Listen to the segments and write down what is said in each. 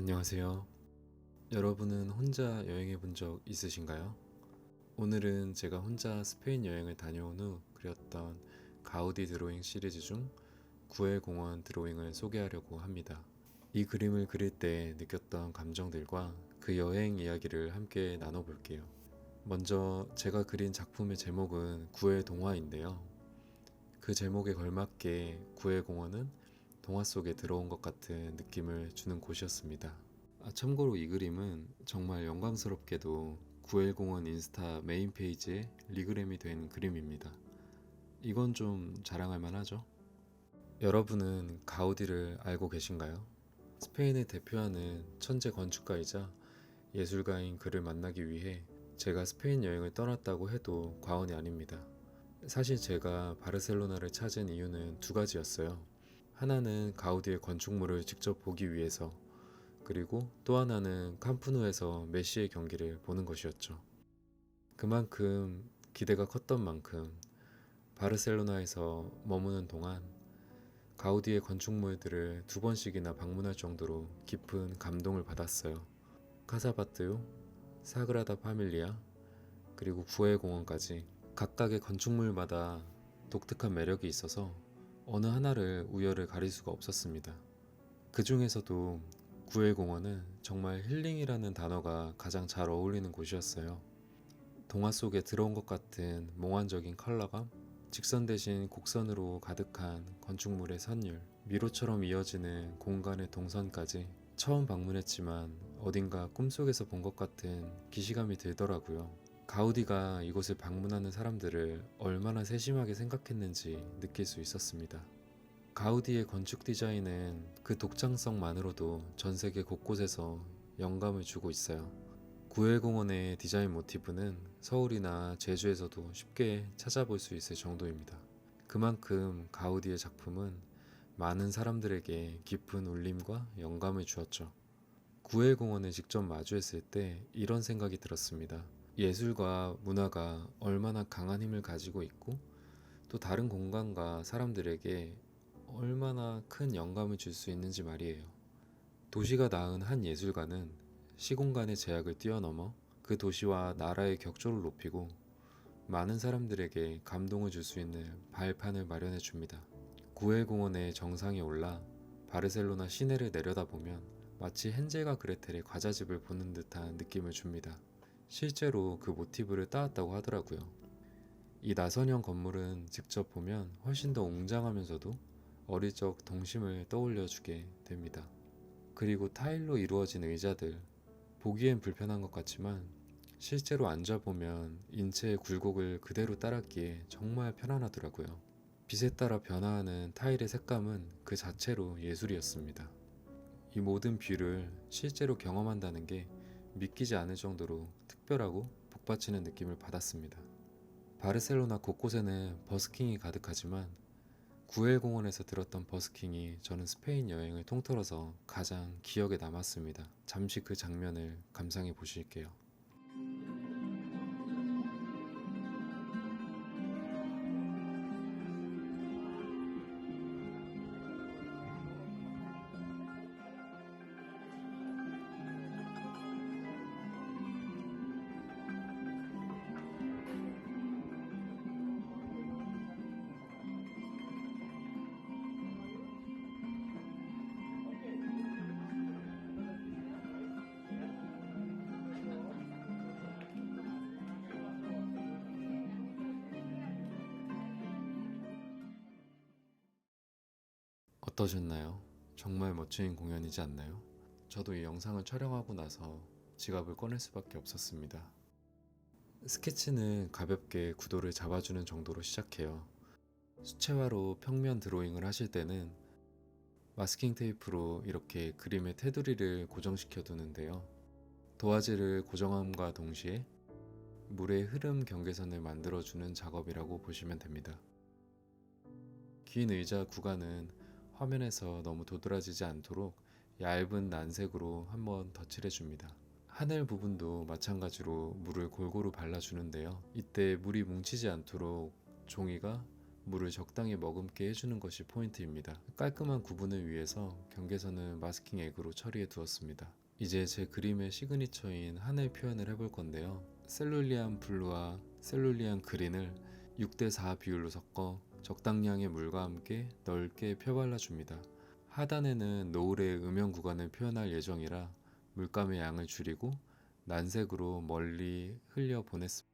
안녕하세요. 여러분은 혼자 여행해 본 적 있으신가요? 오늘은 제가 혼자 스페인 여행을 다녀온 후 그렸던 가우디 드로잉 시리즈 중 구엘 공원 드로잉을 소개하려고 합니다. 이 그림을 그릴 때 느꼈던 감정들과 그 여행 이야기를 함께 나눠볼게요. 먼저 제가 그린 작품의 제목은 구엘 동화인데요. 그 제목에 걸맞게 구엘 공원은 동화 속에 들어온 것 같은 느낌을 주는 곳이었습니다. 참고로 이 그림은 정말 영광스럽게도 구엘공원 인스타 메인 페이지에 리그램이 된 그림입니다. 이건 좀 자랑할 만하죠? 여러분은 가우디를 알고 계신가요? 스페인을 대표하는 천재 건축가이자 예술가인 그를 만나기 위해 제가 스페인 여행을 떠났다고 해도 과언이 아닙니다. 사실 제가 바르셀로나를 찾은 이유는 두 가지였어요. 하나는 가우디의 건축물을 직접 보기 위해서, 그리고 또 하나는 캄프누에서 메시의 경기를 보는 것이었죠. 그만큼 기대가 컸던 만큼 바르셀로나에서 머무는 동안 가우디의 건축물들을 두 번씩이나 방문할 정도로 깊은 감동을 받았어요. 카사바뜨요, 사그라다 파밀리아, 그리고 구엘 공원까지 각각의 건축물마다 독특한 매력이 있어서 어느 하나를 우열을 가릴 수가 없었습니다. 그 중에서도 구엘 공원은 정말 힐링이라는 단어가 가장 잘 어울리는 곳이었어요. 동화 속에 들어온 것 같은 몽환적인 컬러감, 직선 대신 곡선으로 가득한 건축물의 선율, 미로처럼 이어지는 공간의 동선까지 처음 방문했지만 어딘가 꿈속에서 본 것 같은 기시감이 들더라고요. 가우디가 이곳을 방문하는 사람들을 얼마나 세심하게 생각했는지 느낄 수 있었습니다. 가우디의 건축 디자인은 그 독창성만으로도 전 세계 곳곳에서 영감을 주고 있어요. 구엘공원의 디자인 모티브는 서울이나 제주에서도 쉽게 찾아볼 수 있을 정도입니다. 그만큼 가우디의 작품은 많은 사람들에게 깊은 울림과 영감을 주었죠. 구엘공원을 직접 마주했을 때 이런 생각이 들었습니다. 예술과 문화가 얼마나 강한 힘을 가지고 있고 또 다른 공간과 사람들에게 얼마나 큰 영감을 줄 수 있는지 말이에요. 도시가 낳은 한 예술가는 시공간의 제약을 뛰어넘어 그 도시와 나라의 격조를 높이고 많은 사람들에게 감동을 줄 수 있는 발판을 마련해 줍니다. 구엘공원의 정상에 올라 바르셀로나 시내를 내려다보면 마치 헨젤과 그레텔의 과자집을 보는 듯한 느낌을 줍니다. 실제로 그 모티브를 따왔다고 하더라고요. 이 나선형 건물은 직접 보면 훨씬 더 웅장하면서도 어릴 적 동심을 떠올려 주게 됩니다. 그리고 타일로 이루어진 의자들, 보기엔 불편한 것 같지만 실제로 앉아보면 인체의 굴곡을 그대로 따랐기에 정말 편안하더라고요. 빛에 따라 변화하는 타일의 색감은 그 자체로 예술이었습니다. 이 모든 뷰를 실제로 경험한다는 게 믿기지 않을 정도로 특별하고 복받치는 느낌을 받았습니다. 바르셀로나 곳곳에는 버스킹이 가득하지만 구엘공원에서 들었던 버스킹이 저는 스페인 여행을 통틀어서 가장 기억에 남았습니다. 잠시 그 장면을 감상해 보실게요. 어떠셨나요? 정말 멋진 공연이지 않나요? 저도 이 영상을 촬영하고 나서 지갑을 꺼낼 수밖에 없었습니다. 스케치는 가볍게 구도를 잡아주는 정도로 시작해요. 수채화로 평면 드로잉을 하실 때는 마스킹 테이프로 이렇게 그림의 테두리를 고정시켜 두는데요. 도화지를 고정함과 동시에 물의 흐름 경계선을 만들어주는 작업이라고 보시면 됩니다. 긴 의자 구간은 화면에서 너무 도드라지지 않도록 얇은 난색으로 한번 덧칠해줍니다. 하늘 부분도 마찬가지로 물을 골고루 발라주는데요. 이때 물이 뭉치지 않도록 종이가 물을 적당히 머금게 해주는 것이 포인트입니다. 깔끔한 구분을 위해서 경계선은 마스킹 액으로 처리해 두었습니다. 이제 제 그림의 시그니처인 하늘 표현을 해볼 건데요. 셀룰리안 블루와 셀룰리안 그린을 6대4 비율로 섞어 적당량의 물과 함께 넓게 펴발라줍니다. 하단에는 노을의 음영 구간을 표현할 예정이라 물감의 양을 줄이고 난색으로 멀리 흘려 보냈습니다.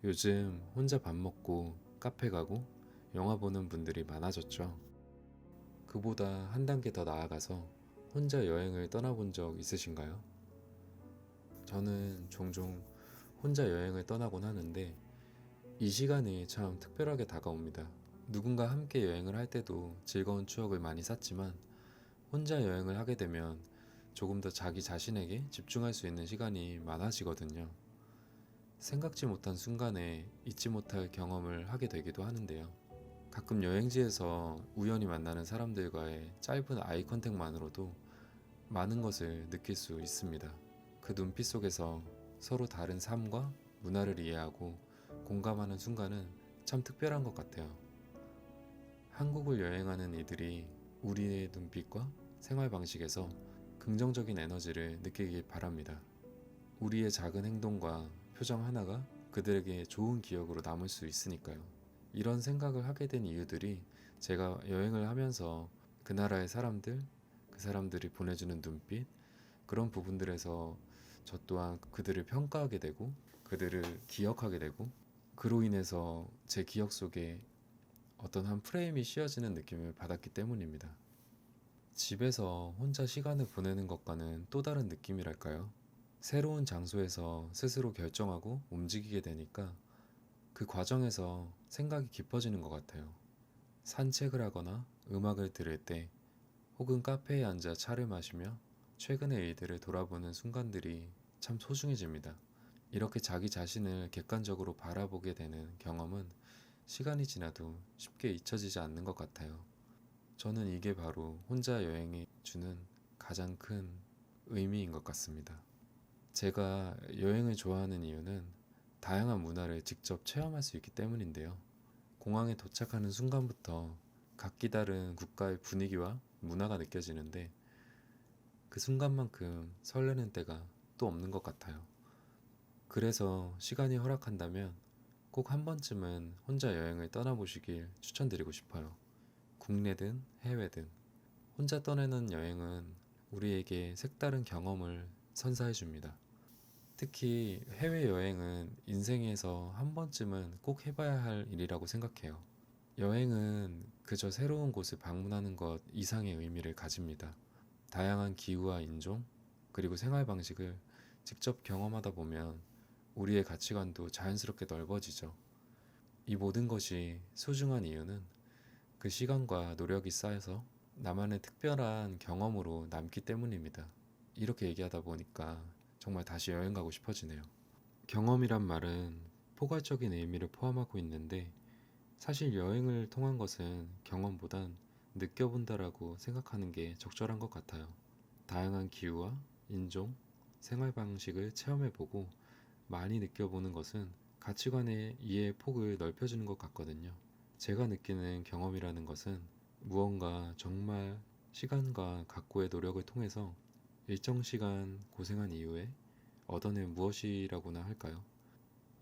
요즘 혼자 밥 먹고 카페 가고 영화 보는 분들이 많아졌죠. 그보다 한 단계 더 나아가서 혼자 여행을 떠나본 적 있으신가요? 저는 종종 혼자 여행을 떠나곤 하는데 이 시간이 참 특별하게 다가옵니다. 누군가 함께 여행을 할 때도 즐거운 추억을 많이 쌓지만 혼자 여행을 하게 되면 조금 더 자기 자신에게 집중할 수 있는 시간이 많아지거든요. 생각지 못한 순간에 잊지 못할 경험을 하게 되기도 하는데요. 가끔 여행지에서 우연히 만나는 사람들과의 짧은 아이 컨택만으로도 많은 것을 느낄 수 있습니다. 그 눈빛 속에서 서로 다른 삶과 문화를 이해하고 공감하는 순간은 참 특별한 것 같아요. 한국을 여행하는 이들이 우리의 눈빛과 생활 방식에서 긍정적인 에너지를 느끼길 바랍니다. 우리의 작은 행동과 표정 하나가 그들에게 좋은 기억으로 남을 수 있으니까요. 이런 생각을 하게 된 이유들이 제가 여행을 하면서 그 나라의 사람들, 그 사람들이 보내주는 눈빛, 그런 부분들에서 저 또한 그들을 평가하게 되고 그들을 기억하게 되고 그로 인해서 제 기억 속에 어떤 한 프레임이 씌워지는 느낌을 받았기 때문입니다. 집에서 혼자 시간을 보내는 것과는 또 다른 느낌이랄까요? 새로운 장소에서 스스로 결정하고 움직이게 되니까 그 과정에서 생각이 깊어지는 것 같아요. 산책을 하거나 음악을 들을 때 혹은 카페에 앉아 차를 마시며 최근의 일들을 돌아보는 순간들이 참 소중해집니다. 이렇게 자기 자신을 객관적으로 바라보게 되는 경험은 시간이 지나도 쉽게 잊혀지지 않는 것 같아요. 저는 이게 바로 혼자 여행이 주는 가장 큰 의미인 것 같습니다. 제가 여행을 좋아하는 이유는 다양한 문화를 직접 체험할 수 있기 때문인데요. 공항에 도착하는 순간부터 각기 다른 국가의 분위기와 문화가 느껴지는데 그 순간만큼 설레는 때가 또 없는 것 같아요. 그래서 시간이 허락한다면 꼭 한 번쯤은 혼자 여행을 떠나보시길 추천드리고 싶어요. 국내든 해외든 혼자 떠나는 여행은 우리에게 색다른 경험을 선사해 줍니다. 특히 해외여행은 인생에서 한 번쯤은 꼭 해봐야 할 일이라고 생각해요. 여행은 그저 새로운 곳을 방문하는 것 이상의 의미를 가집니다. 다양한 기후와 인종, 그리고 생활 방식을 직접 경험하다 보면 우리의 가치관도 자연스럽게 넓어지죠. 이 모든 것이 소중한 이유는 그 시간과 노력이 쌓여서 나만의 특별한 경험으로 남기 때문입니다. 이렇게 얘기하다 보니까 정말 다시 여행 가고 싶어지네요. 경험이란 말은 포괄적인 의미를 포함하고 있는데 사실 여행을 통한 것은 경험보단 느껴본다라고 생각하는 게 적절한 것 같아요. 다양한 기후와 인종, 생활 방식을 체험해보고 많이 느껴보는 것은 가치관의 이해의 폭을 넓혀주는 것 같거든요. 제가 느끼는 경험이라는 것은 무언가 정말 시간과 각고의 노력을 통해서 일정 시간 고생한 이후에 얻어낸 무엇이라고나 할까요?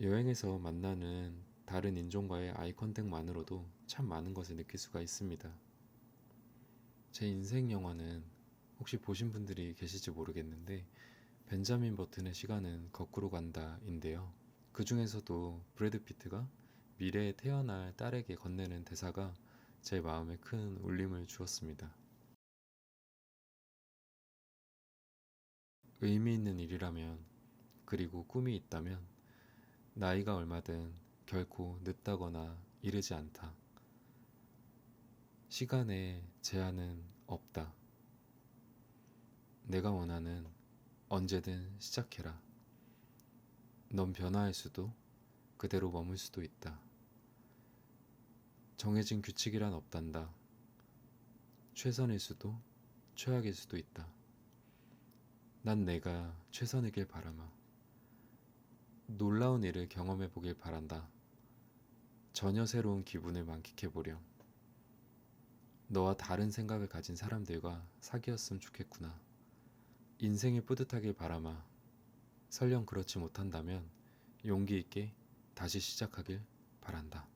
여행에서 만나는 다른 인종과의 아이 컨택만으로도 참 많은 것을 느낄 수가 있습니다. 제 인생 영화는 혹시 보신 분들이 계실지 모르겠는데 벤자민 버튼의 시간은 거꾸로 간다인데요. 그 중에서도 브래드 피트가 미래에 태어날 딸에게 건네는 대사가 제 마음에 큰 울림을 주었습니다. 의미 있는 일이라면, 그리고 꿈이 있다면 나이가 얼마든 결코 늦다거나 이르지 않다. 시간에 제한은 없다. 내가 원하는 언제든 시작해라. 넌 변화할 수도 그대로 머물 수도 있다. 정해진 규칙이란 없단다. 최선일 수도 최악일 수도 있다. 난 내가 최선이길 바라마. 놀라운 일을 경험해 보길 바란다. 전혀 새로운 기분을 만끽해보렴. 너와 다른 생각을 가진 사람들과 사귀었으면 좋겠구나. 인생이 뿌듯하길 바라마. 설령 그렇지 못한다면 용기 있게 다시 시작하길 바란다.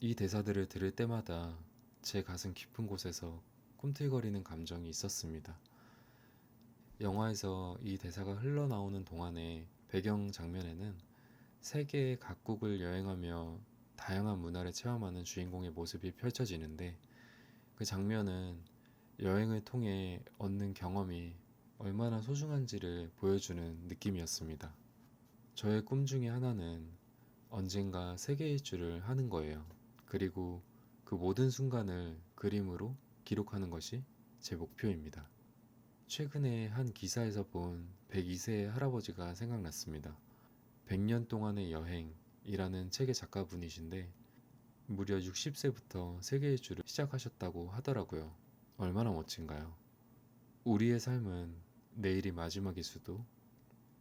이 대사들을 들을 때마다 제 가슴 깊은 곳에서 꿈틀거리는 감정이 있었습니다. 영화에서 이 대사가 흘러나오는 동안의 배경 장면에는 세계의 각국을 여행하며 다양한 문화를 체험하는 주인공의 모습이 펼쳐지는데, 그 장면은 여행을 통해 얻는 경험이 얼마나 소중한지를 보여주는 느낌이었습니다. 저의 꿈 중에 하나는 언젠가 세계 일주를 하는 거예요. 그리고 그 모든 순간을 그림으로 기록하는 것이 제 목표입니다. 최근에 한 기사에서 본 102세의 할아버지가 생각났습니다. 100년 동안의 여행이라는 책의 작가분이신데 무려 60세부터 세계 일주를 시작하셨다고 하더라고요. 얼마나 멋진가요? 우리의 삶은 내일이 마지막일 수도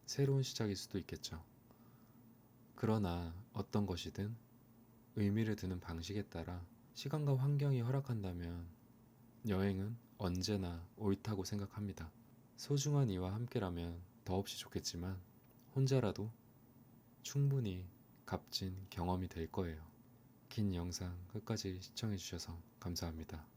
새로운 시작일 수도 있겠죠. 그러나 어떤 것이든 의미를 두는 방식에 따라 시간과 환경이 허락한다면 여행은 언제나 옳다고 생각합니다. 소중한 이와 함께라면 더없이 좋겠지만 혼자라도 충분히 값진 경험이 될 거예요. 긴 영상 끝까지 시청해주셔서 감사합니다.